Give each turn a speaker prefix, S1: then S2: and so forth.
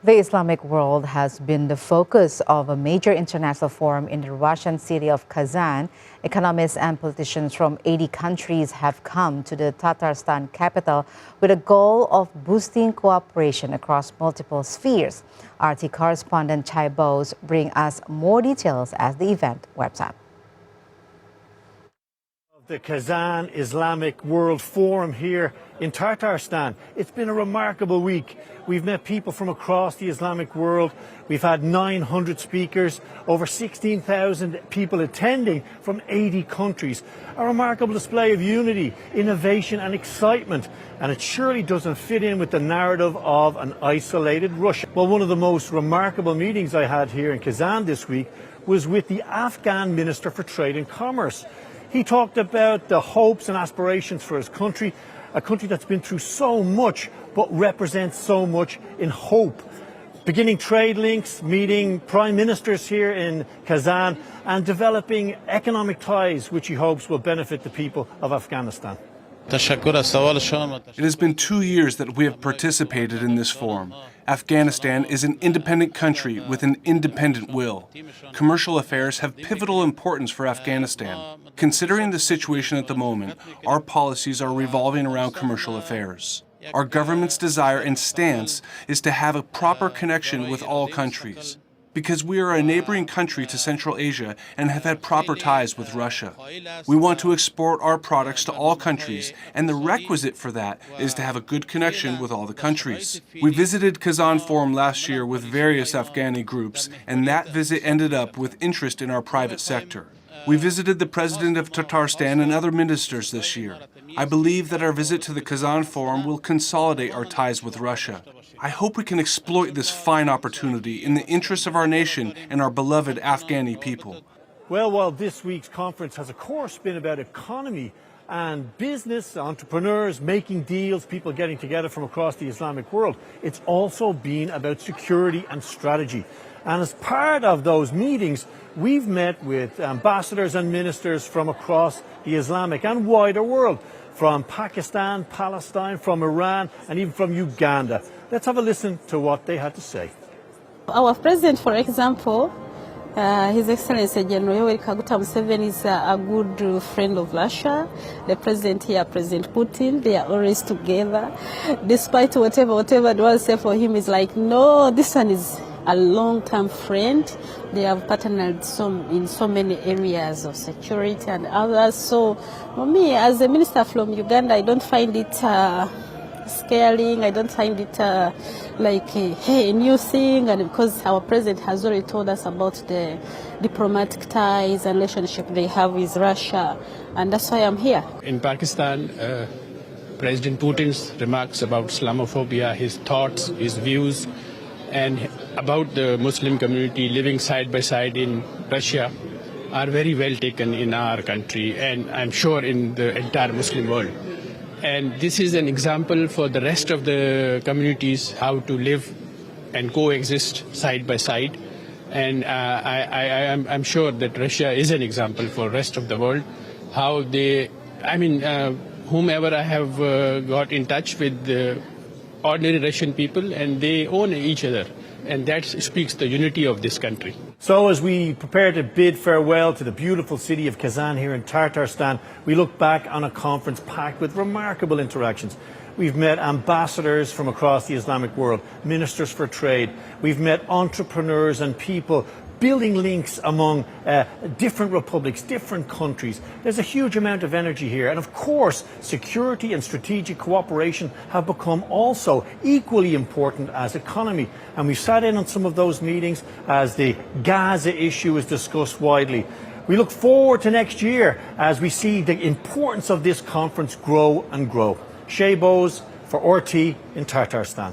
S1: The Islamic world has been the focus of a major international forum in the Russian city of Kazan. Economists and politicians from 80 countries have come to the Tatarstan capital with a goal of boosting cooperation across multiple spheres. RT correspondent Chai Bose brings us more details as the event wraps up.
S2: The Kazan Islamic World Forum here in Tatarstan. It's been a remarkable week. We've met people from across the Islamic world. We've had 900 speakers, over 16,000 people attending from 80 countries. A remarkable display of unity, innovation and excitement. And it surely doesn't fit in with the narrative of an isolated Russia. Well, one of the most remarkable meetings I had here in Kazan this week was with the Afghan Minister for Trade and Commerce. He talked about the hopes and aspirations for his country, a country that's been through so much but represents so much in hope. Beginning trade links, meeting prime ministers here in Kazan and developing economic ties which he hopes will benefit the people of Afghanistan.
S3: It has been 2 years that we have participated in this forum. Afghanistan is an independent country with an independent will. Commercial affairs have pivotal importance for Afghanistan. Considering the situation at the moment, our policies are revolving around commercial affairs. Our government's desire and stance is to have a proper connection with all countries, because we are a neighboring country to Central Asia and have had proper ties with Russia. We want to export our products to all countries, and the requisite for that is to have a good connection with all the countries. We visited Kazan Forum last year with various Afghani groups, and that visit ended up with interest in our private sector. We visited the President of Tatarstan and other ministers this year. I believe that our visit to the Kazan Forum will consolidate our ties with Russia. I hope we can exploit this fine opportunity in the interests of our nation and our beloved Afghani people.
S2: Well, while this week's conference has of course been about economy and business, entrepreneurs making deals, people getting together from across the Islamic world, it's also been about security and strategy. And as part of those meetings, we've met with ambassadors and ministers from across the Islamic and wider world, from Pakistan, Palestine, from Iran, and even from Uganda. Let's have a listen to what they had to say.
S4: Our president, for example, His Excellency General Yoweri Kaguta Museveni is a good friend of Russia. The president here, President Putin, they are always together. Despite whatever the world say for him, is like, no, this one is a long-term friend. They have partnered in so many areas of security and others. So for me, as a minister from Uganda, I don't find it scaring. I don't find it like a new thing, and because our president has already told us about the diplomatic ties and relationship they have with Russia, and that's why I'm here.
S5: In Pakistan, President Putin's remarks about Islamophobia, his thoughts, his views, and about the Muslim community living side by side in Russia are very well taken in our country, and I'm sure in the entire Muslim world. And this is an example for the rest of the communities how to live and coexist side by side. And I'm sure that Russia is an example for the rest of the world, how they, whomever I have got in touch with the ordinary Russian people, and they own each other. And that speaks the unity of this country.
S2: So as we prepare to bid farewell to the beautiful city of Kazan here in Tatarstan, we look back on a conference packed with remarkable interactions. We've met ambassadors from across the Islamic world, ministers for trade. We've met entrepreneurs and people building links among different republics, different countries. There's a huge amount of energy here. And of course, security and strategic cooperation have become also equally important as economy. And we've sat in on some of those meetings as the Gaza issue is discussed widely. We look forward to next year as we see the importance of this conference grow and grow. Shea Bose for RT in Tatarstan.